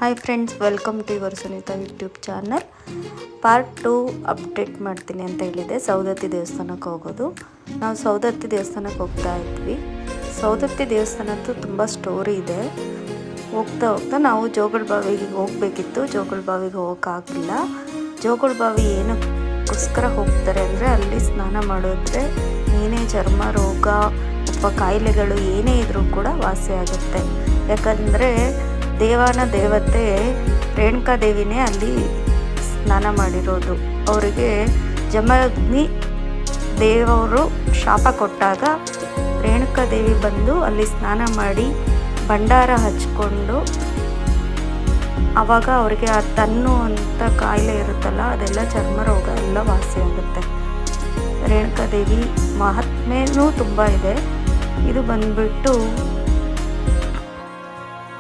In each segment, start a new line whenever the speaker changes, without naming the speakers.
Hi friends, welcome to your Sunita YouTube channel. Part 2 update ಮಾಡ್ತೀನಿ ಅಂತ ಹೇಳಿದೆ. ಸೌದತ್ತಿ ದೇವಸ್ಥಾನಕ್ಕೆ ಹೋಗೋದು. ನಾವು ಸೌದತ್ತಿ ದೇವಸ್ಥಾನಕ್ಕೆ ಹೋಗ್ತಾ ಇದ್ವಿ. ಸೌದತ್ತಿ ದೇವಸ್ಥಾನದ್ದು ತುಂಬ ಸ್ಟೋರಿ ಇದೆ. ಹೋಗ್ತಾ ನಾವು ಜೋಗಳ ಬಾವಿಗೆ ಹೋಗಬೇಕಿತ್ತು. ಜೋಗಳ ಬಾವಿಗೆ ಹೋಗೋಕ್ಕಾಗಲಿಲ್ಲ. ಜೋಗಳ ಬಾವಿ ಏನಕ್ಕೋಸ್ಕರ ಹೋಗ್ತಾರೆ ಅಂದರೆ ಅಲ್ಲಿ ಸ್ನಾನ ಮಾಡಿದ್ರೆ ಏನೇ ಚರ್ಮ ರೋಗ ಅಥವಾ ಕಾಯಿಲೆಗಳು ಏನೇ ಇದ್ರೂ ಕೂಡ ವಾಸಿ ಆಗುತ್ತೆ. ಯಾಕಂದರೆ ದೇವಾನ ದೇವತೆ ರೇಣುಕಾದೇವಿನೇ ಅಲ್ಲಿ ಸ್ನಾನ ಮಾಡಿರೋದು. ಅವರಿಗೆ ಜಮದಗ್ನಿ ದೇವರು ಶಾಪ ಕೊಟ್ಟಾಗ ರೇಣುಕಾದೇವಿ ಬಂದು ಅಲ್ಲಿ ಸ್ನಾನ ಮಾಡಿ ಭಂಡಾರ ಹಚ್ಕೊಂಡು ಆವಾಗ ಅವರಿಗೆ ಆ ತನ್ನು ಅಂತ ಕಾಯಿಲೆ ಇರುತ್ತಲ್ಲ, ಅದೆಲ್ಲ ಚರ್ಮ ರೋಗ ಎಲ್ಲ ವಾಸಿ ಆಗುತ್ತೆ. ರೇಣುಕಾದೇವಿ ಮಹಾತ್ಮೆನೂ ತುಂಬ ಇದೆ. ಇದು ಬಂದ್ಬಿಟ್ಟು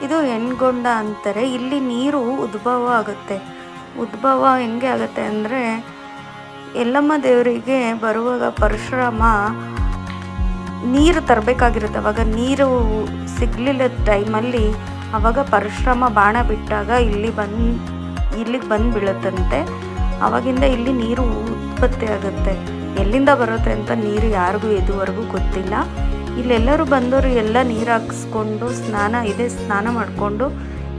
ಇದು ಹೆಣ್ಗೊಂಡ ಅಂತಾರೆ. ಇಲ್ಲಿ ನೀರು ಉದ್ಭವ ಆಗುತ್ತೆ. ಉದ್ಭವ ಹೆಂಗೆ ಆಗುತ್ತೆ ಅಂದರೆ, ಯಲ್ಲಮ್ಮ ದೇವರಿಗೆ ಬರುವಾಗ ಪರಶುರಾಮ ನೀರು ತರಬೇಕಾಗಿರುತ್ತೆ. ಅವಾಗ ನೀರು ಸಿಗಲಿಲ್ಲ ಟೈಮಲ್ಲಿ ಆವಾಗ ಪರಶುರಾಮ ಬಾಣ ಬಿಟ್ಟಾಗ ಇಲ್ಲಿಗೆ ಬಂದು ಬೀಳುತ್ತಂತೆ. ಆವಾಗಿಂದ ಇಲ್ಲಿ ನೀರು ಉತ್ಪತ್ತಿ ಆಗುತ್ತೆ. ಎಲ್ಲಿಂದ ಬರುತ್ತೆ ಅಂತ ನೀರು ಯಾರಿಗೂ ಇದುವರೆಗೂ ಗೊತ್ತಿಲ್ಲ. ಇಲ್ಲೆಲ್ಲರೂ ಬಂದವರು ಎಲ್ಲ ನೀರು ಹಾಕಿಸ್ಕೊಂಡು ಸ್ನಾನ ಮಾಡಿಕೊಂಡು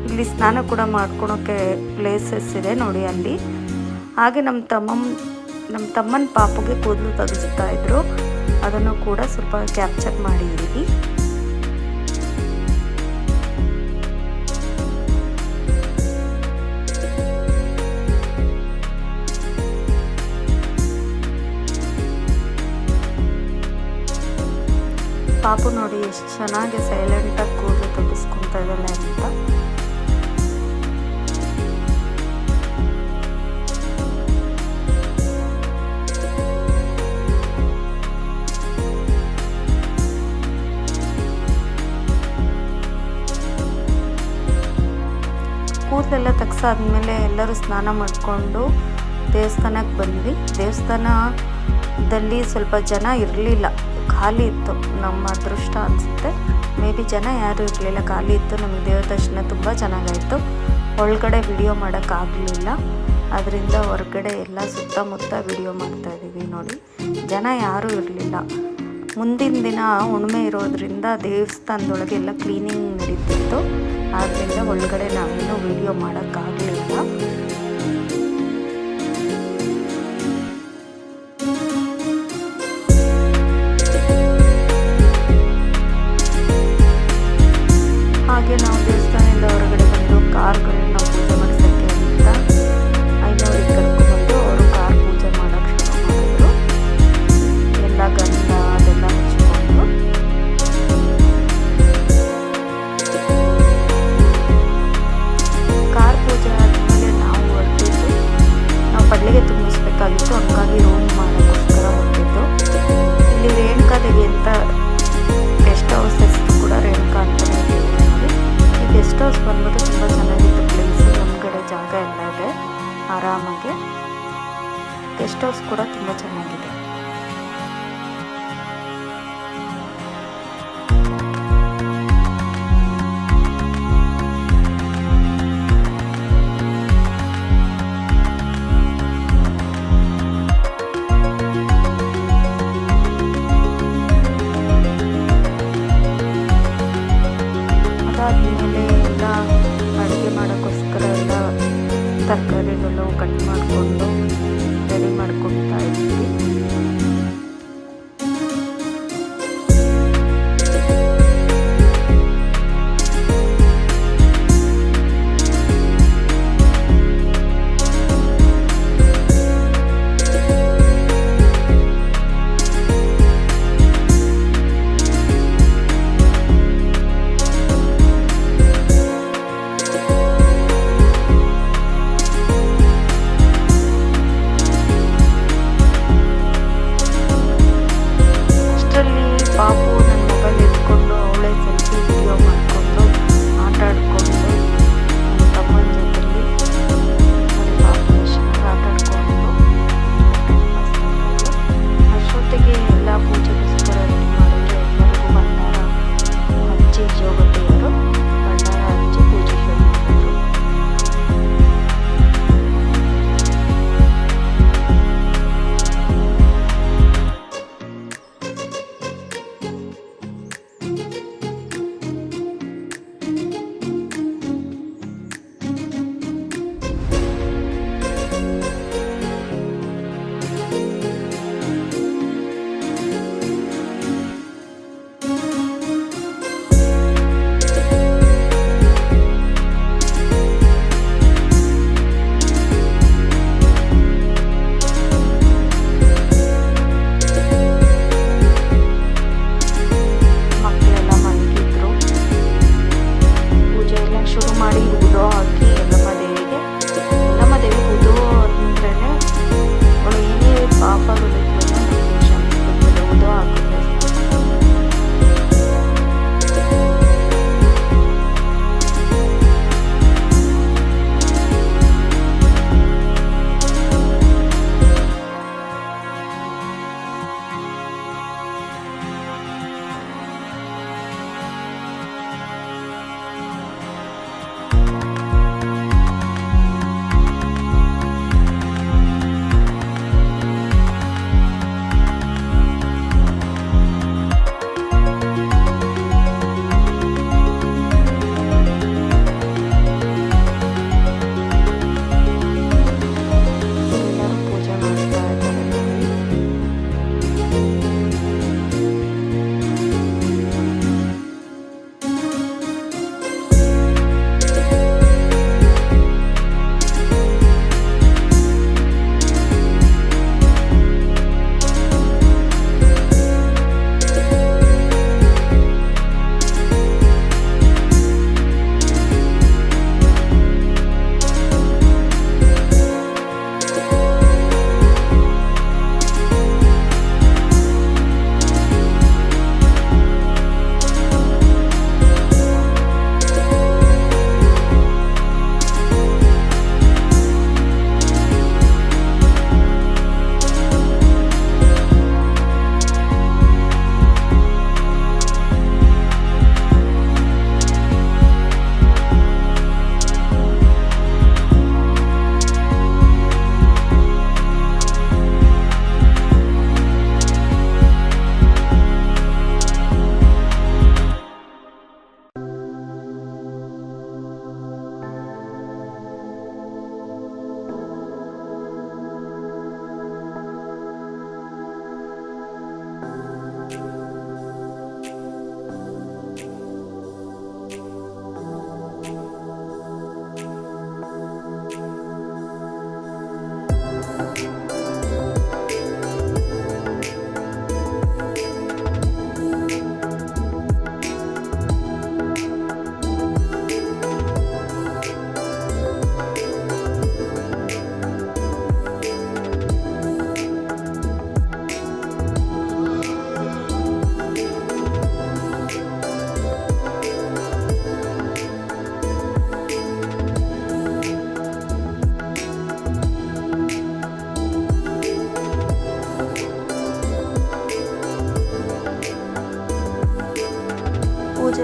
ಇಲ್ಲಿ ಸ್ನಾನ ಕೂಡ ಮಾಡ್ಕೊಳೋಕ್ಕೆ ಪ್ಲೇಸಸ್ ಇದೆ ನೋಡಿ ಅಲ್ಲಿ. ಹಾಗೆ ನಮ್ಮ ತಮ್ಮನ ಪಾಪುಗೆ ಕೂದಲು ತೆಗೆಸ್ತಾ ಇದ್ರು. ಅದನ್ನು ಕೂಡ ಸ್ವಲ್ಪ ಕ್ಯಾಪ್ಚರ್ ಮಾಡಿದ್ದೀವಿ. ಪಾಪು ನೋಡಿ ಎಷ್ಟು ಚೆನ್ನಾಗಿ ಸೈಲೆಂಟಾಗಿ ಕೂದಲು ತೆಗೆಸ್ಕೊತಾ ಇದ್ದಾಳೆ ಅಂತ. ಕೂದಲೆಲ್ಲ ತೆಗ್ಸಾದ್ಮೇಲೆ ಎಲ್ಲರೂ ಸ್ನಾನ ಮಾಡಿಕೊಂಡು ದೇವಸ್ಥಾನಕ್ಕೆ ಬಂದ್ವಿ. ದೇವಸ್ಥಾನದಲ್ಲಿ ಸ್ವಲ್ಪ ಜನ ಇರಲಿಲ್ಲ, ಖಾಲಿ ಇತ್ತು. ನಮ್ಮ ಅದೃಷ್ಟ ಅನಿಸುತ್ತೆ. ಮೇ ಬಿ ಜನ ಯಾರೂ ಇರಲಿಲ್ಲ, ಖಾಲಿ ಇತ್ತು. ನಮಗೆ ದೇವ್ರ ದರ್ಶನ ತುಂಬ ಚೆನ್ನಾಗಾಯಿತು. ಒಳಗಡೆ ವಿಡಿಯೋ ಮಾಡೋಕ್ಕಾಗಲಿಲ್ಲ, ಅದರಿಂದ ಹೊರಗಡೆ ಎಲ್ಲ ಸುತ್ತಮುತ್ತ ವಿಡಿಯೋ ಮಾಡ್ತಾಯಿದ್ದೀವಿ ನೋಡಿ. ಜನ ಯಾರೂ ಇರಲಿಲ್ಲ. ಮುಂದಿನ ದಿನ ಹುಣ್ಣಿಮೆ ಇರೋದ್ರಿಂದ ದೇವಸ್ಥಾನದೊಳಗೆ ಎಲ್ಲ ಕ್ಲೀನಿಂಗ್ ನಡೀತಿತ್ತು. ಆದ್ದರಿಂದ ಒಳಗಡೆ ನಾವೇನು ವಿಡಿಯೋ ಮಾಡೋಕ್ಕಾಗಲಿಲ್ಲ. ಹಾಗೆ ನಾವು ದೇವಸ್ಥಾನದಿಂದ ಹೊರಗಡೆ ಬಂದು ಕಾರ್ಗಳನ್ನ ಪೂಜೆ ಮಾಡಿಸೋಕ್ಕೆ ಅಂತ ಐನೂರಿಗೆ ಕರ್ಕೊಂಡ್ಬಂದು ಅವರು ಕಾರ್ ಪೂಜೆ ಮಾಡೋಕ್ಕೆ ಶುರು ಮಾಡಿದ್ರು. ಎಲ್ಲ ಗಂಧ ಅದೆಲ್ಲ ಹಚ್ಕೊಂಡು ಕಾರ್ ಪೂಜೆ ಆದಮೇಲೆ ನಾವು ಹೊರಟಿದ್ದು. ನಾವು ಪಡ್ಲಿಗೆ ತುಂಬಿಸ್ಬೇಕಾಗಿತ್ತು, ಹಂಗಾಗಿ ರೂಮ್ ಮಾಡೋಕ್ಕೋಸ್ಕರ ಹೊರಟಿದ್ದು. ಇಲ್ಲಿ ರೇಣುಕಾದೇವಿ ಅಂತ ಗೆಸ್ಟ್ ಹೌಸ್ ಹೆಸರು ಕೂಡ ರೇಣುಕಾ ಅಂತಲೇ ಇದೆ. ಗೆಸ್ಟ್ ಹೌಸ್ ಬಂದ್ಬಿಟ್ಟು ತುಂಬ ಚೆನ್ನಾಗಿತ್ತು ಪ್ಲೇಸ್. ಮುಂದ್ಗಡೆ ಜಾಗ ಎಲ್ಲ ಇದೆ ಆರಾಮಾಗಿ. ಗೆಸ್ಟ್ ಹೌಸ್ ಕೂಡ ತುಂಬ ಚೆನ್ನಾಗಿದೆ. ಅದಾದಮೇಲೆ ಎಲ್ಲ ಅಡುಗೆ ಮಾಡೋಕ್ಕೋಸ್ಕರ ಎಲ್ಲ ತರಕಾರಿಗಳು ಕಟ್ ಮಾಡಿಕೊಂಡು ರೆಡಿ ಮಾಡ್ಕೊಳ್ತಾ ಇದ್ವಿ.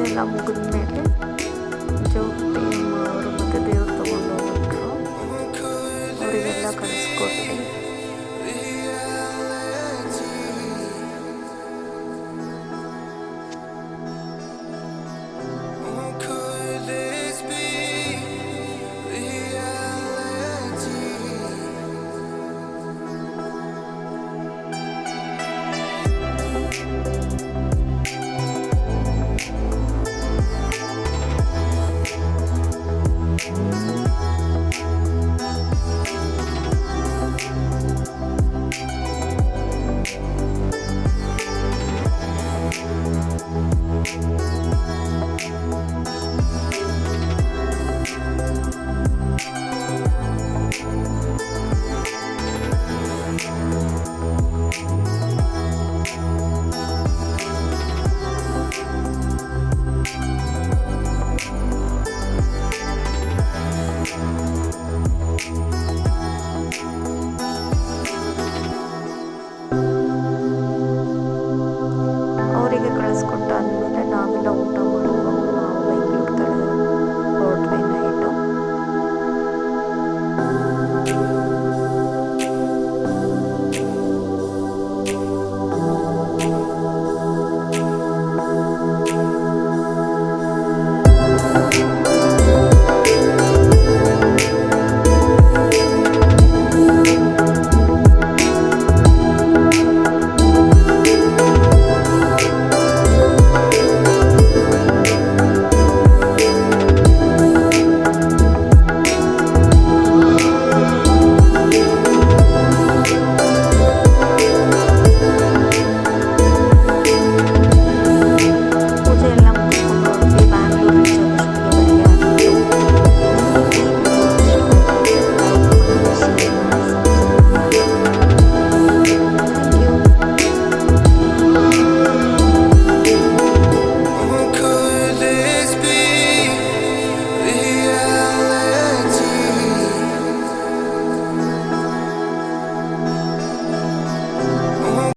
ಎಲ್ಲ ಮುಗಿದ್ಮೇಲೆ ಜ್ಯೋತಿ ಅಮ್ಮ ಅವರು ಮತ್ತು ದೇವ್ರು ತೊಗೊಂಡು ಹೋಗ್ಬಿಟ್ರು. ಅವರಿಗೆಲ್ಲ ಕಳಿಸ್ಕೊಟ್ಟು